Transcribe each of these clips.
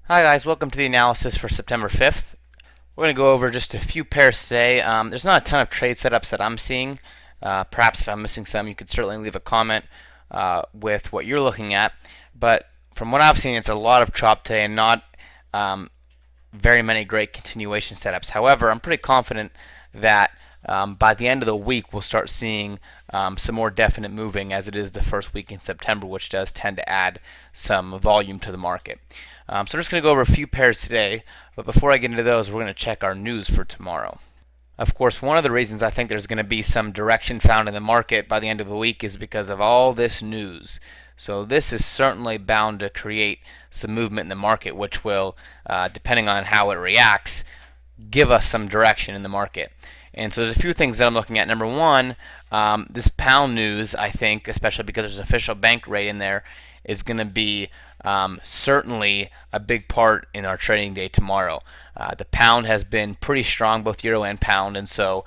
Hi guys, welcome to the analysis for September 5th. We're going to go over just a few pairs today. There's not a ton of trade setups that I'm seeing. Perhaps if I'm missing some, you could certainly leave a comment with what you're looking at. But from what I've seen, it's a lot of chop today and not very many great continuation setups. However, I'm pretty confident that by the end of the week, we'll start seeing some more definite moving, as it is the first week in September, which does tend to add some volume to the market. So I'm just going to go over a few pairs today, but before I get into those, we're going to check our news for tomorrow. Of course, one of the reasons I think there's going to be some direction found in the market by the end of the week is because of all this news. So this is certainly bound to create some movement in the market, which will, depending on how it reacts, give us some direction in the market. And so there's a few things that I'm looking at. Number one, this pound news, I think, especially because there's an official bank rate in there, is going to be certainly a big part in our trading day tomorrow. The pound has been pretty strong, both euro and pound, and so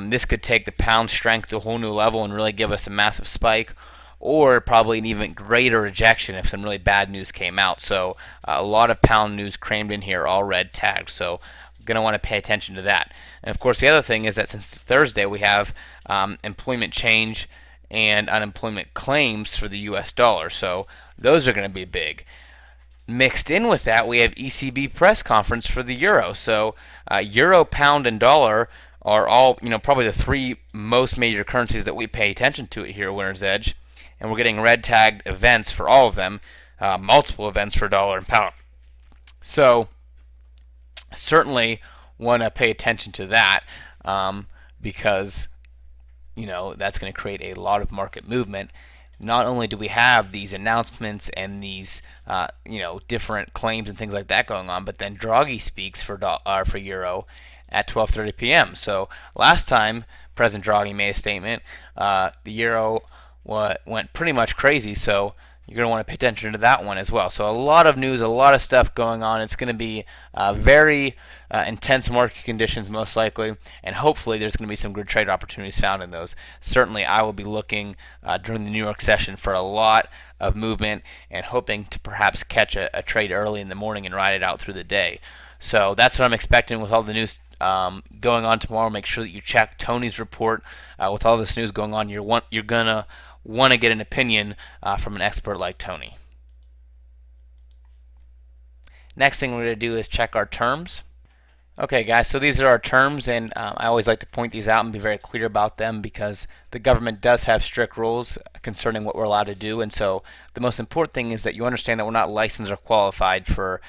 this could take the pound strength to a whole new level and really give us a massive spike, or probably an even greater rejection if some really bad news came out. So a lot of pound news crammed in here, all red tagged. So I'm going to want to pay attention to that. And of course, the other thing is that since it's Thursday, we have employment change and unemployment claims for the US dollar. So those are going to be big. Mixed in with that, we have ECB press conference for the euro. So euro, pound, and dollar are all, probably the three most major currencies that we pay attention to here at Winner's Edge. And we're getting red tagged events for all of them, multiple events for dollar and pound. So certainly want to pay attention to that because that's going to create a lot of market movement. Not only do we have these announcements and these different claims and things like that going on, but then Draghi speaks for euro at 12:30 p.m. So last time President Draghi made a statement, the euro went pretty much crazy. So you're going to want to pay attention to that one as well. So a lot of news, a lot of stuff going on. It's going to be very intense market conditions most likely, and hopefully there's going to be some good trade opportunities found in those. Certainly I will be looking during the New York session for a lot of movement and hoping to perhaps catch a trade early in the morning and ride it out through the day. So that's what I'm expecting with all the news going on tomorrow. Make sure that you check Tony's report. With all this news going on, you're going to want to get an opinion from an expert like Tony. Next thing we're going to do is check our terms. Okay guys, so these are our terms, and I always like to point these out and be very clear about them because the government does have strict rules concerning what we're allowed to do, and so the most important thing is that you understand that we're not licensed or qualified for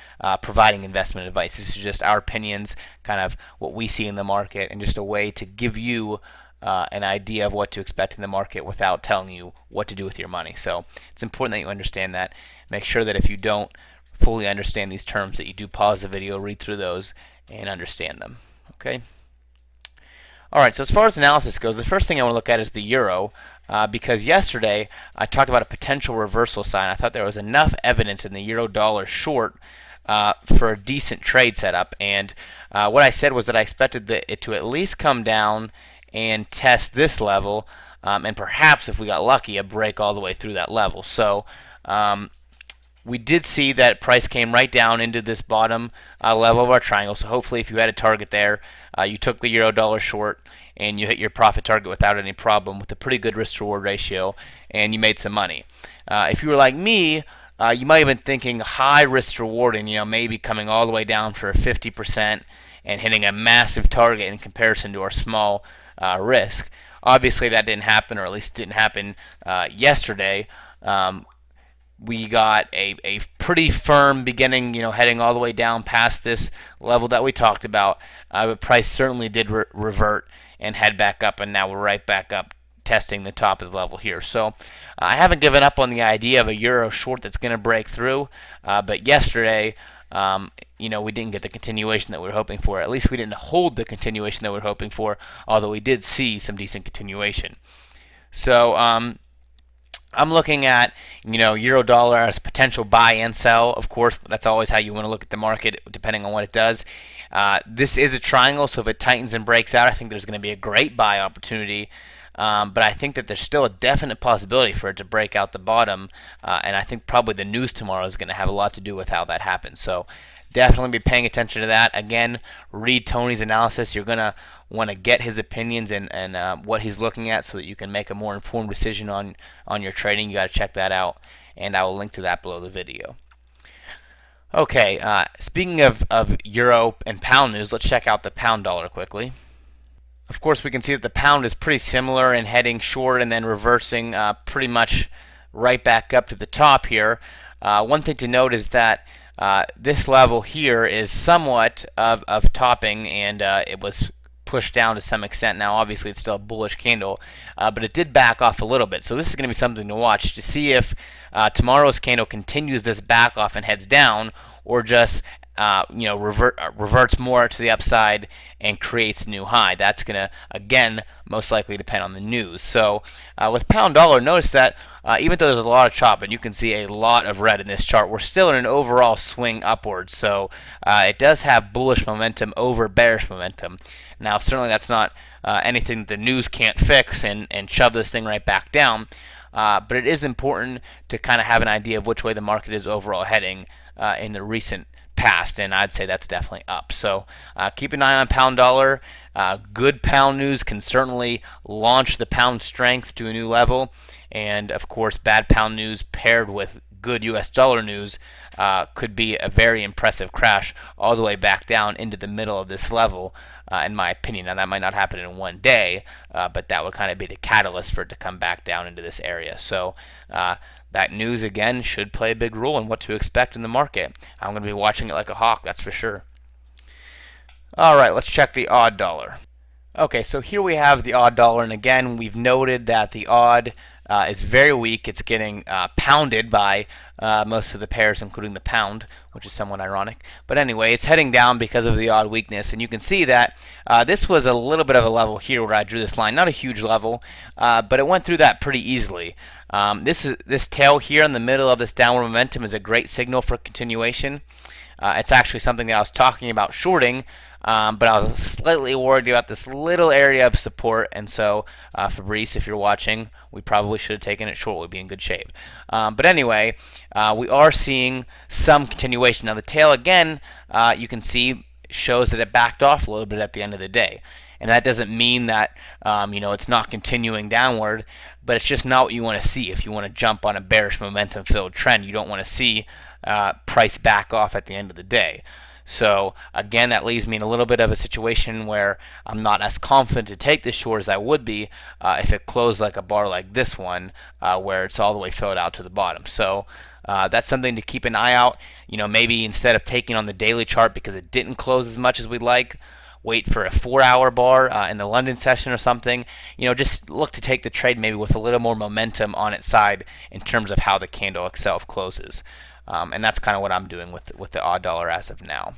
providing investment advice. This is just our opinions, kind of what we see in the market, and just a way to give you an idea of what to expect in the market without telling you what to do with your money. So it's important that you understand that. Make sure that if you don't fully understand these terms, that you do pause the video, read through those, and understand them. Okay. All right. So as far as analysis goes, the first thing I want to look at is the euro. Because yesterday I talked about a potential reversal sign. I thought there was enough evidence in the euro dollar short for a decent trade setup, and what I said was that I expected it to at least come down and test this level, and perhaps if we got lucky, a break all the way through that level. So we did see that price came right down into this bottom level of our triangle. So hopefully if you had a target there, you took the euro dollar short and you hit your profit target without any problem with a pretty good risk to reward ratio, and you made some money. If you were like me, you might have been thinking high risk to reward, and maybe coming all the way down for 50% and hitting a massive target in comparison to our small risk. Obviously that didn't happen, or at least didn't happen yesterday. We got a pretty firm beginning, heading all the way down past this level that we talked about. But price certainly did revert and head back up, and now we're right back up testing the top of the level here. So I haven't given up on the idea of a euro short that's going to break through, but yesterday we didn't get the continuation that we were hoping for. At least we didn't hold the continuation that we were hoping for, although we did see some decent continuation. So I'm looking at euro dollar as potential buy and sell. Of course, that's always how you want to look at the market, depending on what it does. This is a triangle, so if it tightens and breaks out, I think there's going to be a great buy opportunity. but I think that there's still a definite possibility for it to break out the bottom, and I think probably the news tomorrow is going to have a lot to do with how that happens. So definitely be paying attention to that. Again, read Tony's analysis. You're going to want to get his opinions and what he's looking at so that you can make a more informed decision on your trading. You got to check that out, and I will link to that below the video. Okay, speaking of euro and pound news, let's check out the pound dollar quickly. Of course, we can see that the pound is pretty similar and heading short and then reversing pretty much right back up to the top here. One thing to note is that this level here is somewhat of topping, and it was pushed down to some extent. Now, obviously, it's still a bullish candle, but it did back off a little bit. So this is going to be something to watch to see if tomorrow's candle continues this back off and heads down, or just reverts more to the upside and creates a new high. That's going to, again, most likely depend on the news. So with pound dollar, notice that even though there's a lot of chop, and you can see a lot of red in this chart, we're still in an overall swing upwards. So it does have bullish momentum over bearish momentum. Now, certainly that's not anything that the news can't fix and shove this thing right back down. But it is important to kind of have an idea of which way the market is overall heading in the recent past, and I'd say that's definitely up. So keep an eye on pound dollar. Good pound news can certainly launch the pound strength to a new level, and of course bad pound news paired with good US dollar news could be a very impressive crash all the way back down into the middle of this level, in my opinion. Now, that might not happen in one day, but that would kind of be the catalyst for it to come back down into this area. So that news, again, should play a big role in what to expect in the market. I'm going to be watching it like a hawk, that's for sure. All right, let's check the AUD dollar. Okay, so here we have the AUD dollar, and again, we've noted that the AUD is very weak. It's getting pounded by most of the pairs, including the pound, which is somewhat ironic. But anyway, it's heading down because of the AUD weakness, and you can see that this was a little bit of a level here where I drew this line. Not a huge level, but it went through that pretty easily. This tail here in the middle of this downward momentum is a great signal for continuation. It's actually something that I was talking about shorting, but I was slightly worried about this little area of support, and so Fabrice, if you're watching, we probably should have taken it short. We'd be in good shape. But anyway, we are seeing some continuation. Now the tail, again, you can see shows that it backed off a little bit at the end of the day. And that doesn't mean that it's not continuing downward, but it's just not what you want to see. If you want to jump on a bearish momentum-filled trend, you don't want to see price back off at the end of the day. So again, that leaves me in a little bit of a situation where I'm not as confident to take this short as I would be if it closed like a bar like this one, where it's all the way filled out to the bottom. So that's something to keep an eye out. Maybe instead of taking on the daily chart because it didn't close as much as we'd like, wait for a 4-hour bar in the London session or something. Just look to take the trade maybe with a little more momentum on its side in terms of how the candle itself closes. And that's kind of what I'm doing with the AUD dollar as of now.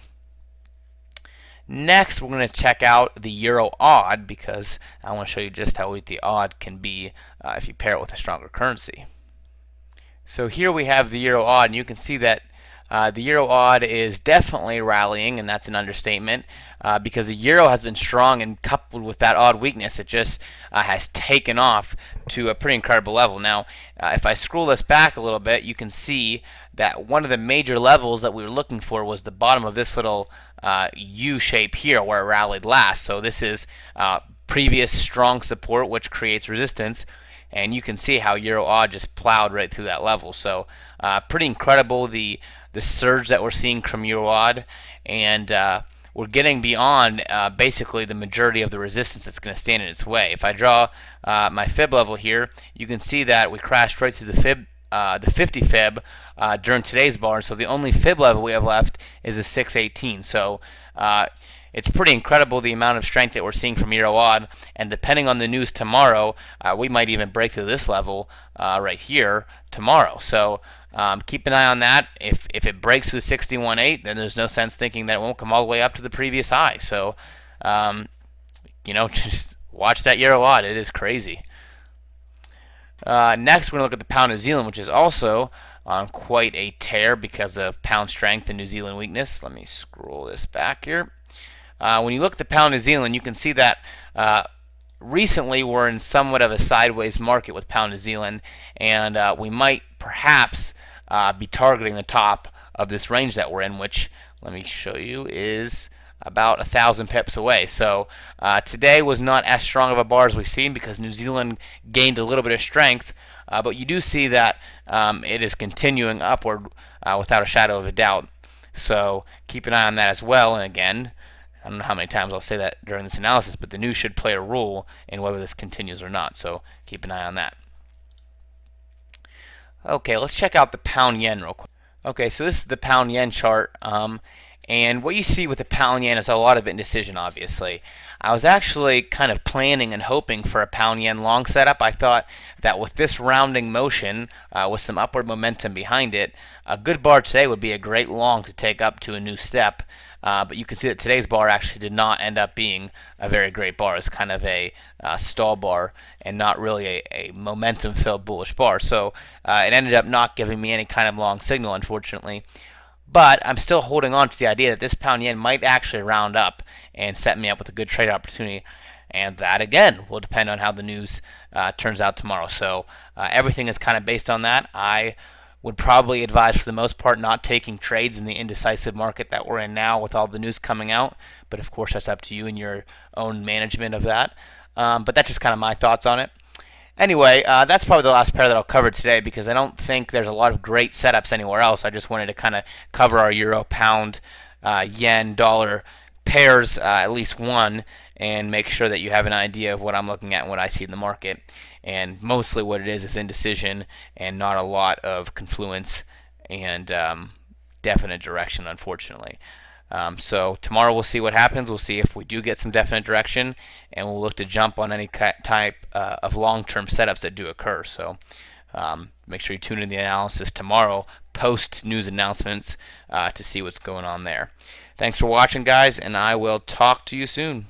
Next, we're going to check out the EUROAUD because I want to show you just how weak the AUD can be if you pair it with a stronger currency. So here we have the EUROAUD, and you can see that the EUROAUD is definitely rallying, and that's an understatement, because the euro has been strong, and coupled with that AUD weakness, it just has taken off to a pretty incredible level. Now, if I scroll this back a little bit, you can see that one of the major levels that we were looking for was the bottom of this little U shape here where it rallied last. So this is previous strong support, which creates resistance. And you can see how EUROAUD just plowed right through that level. So pretty incredible the surge that we're seeing from EUROAUD, and we're getting beyond basically the majority of the resistance that's going to stand in its way. If I draw my fib level here, you can see that we crashed right through the 50 fib during today's bar. So the only fib level we have left is a 618. So it's pretty incredible the amount of strength that we're seeing from EUROAUD, and depending on the news tomorrow, we might even break through this level right here tomorrow. So keep an eye on that. If it breaks through 61.8, then there's no sense thinking that it won't come all the way up to the previous high. So just watch that EUROAUD. It is crazy. Next, we're going to look at the pound New Zealand, which is also on quite a tear because of pound strength and New Zealand weakness. Let me scroll this back here. When you look at the pound New Zealand, you can see that recently we're in somewhat of a sideways market with pound New Zealand, and we might perhaps be targeting the top of this range that we're in, which, let me show you, is about 1,000 pips away. So today was not as strong of a bar as we've seen because New Zealand gained a little bit of strength, but you do see that it is continuing upward without a shadow of a doubt. So keep an eye on that as well. And again, I don't know how many times I'll say that during this analysis, but the news should play a role in whether this continues or not. So keep an eye on that. Okay, let's check out the pound yen real quick. Okay, so this is the pound yen chart. And what you see with the pound yen is a lot of indecision, obviously. I was actually kind of planning and hoping for a pound yen long setup. I thought that with this rounding motion, with some upward momentum behind it, a good bar today would be a great long to take up to a new step. But you can see that today's bar actually did not end up being a very great bar. It's kind of a stall bar and not really a momentum-filled bullish bar. So it ended up not giving me any kind of long signal, unfortunately. But I'm still holding on to the idea that this pound yen might actually round up and set me up with a good trade opportunity. And that, again, will depend on how the news turns out tomorrow. So everything is kind of based on that. I would probably advise, for the most part, not taking trades in the indecisive market that we're in now with all the news coming out. But, of course, that's up to you and your own management of that. But that's just kind of my thoughts on it. Anyway, that's probably the last pair that I'll cover today because I don't think there's a lot of great setups anywhere else. I just wanted to kind of cover our euro, pound, yen, dollar pairs, at least one, and make sure that you have an idea of what I'm looking at and what I see in the market. And mostly what it is indecision and not a lot of confluence and definite direction, unfortunately. So tomorrow we'll see what happens. We'll see if we do get some definite direction, and we'll look to jump on any type of long-term setups that do occur. So make sure you tune in the analysis tomorrow, post news announcements, to see what's going on there. Thanks for watching, guys, and I will talk to you soon.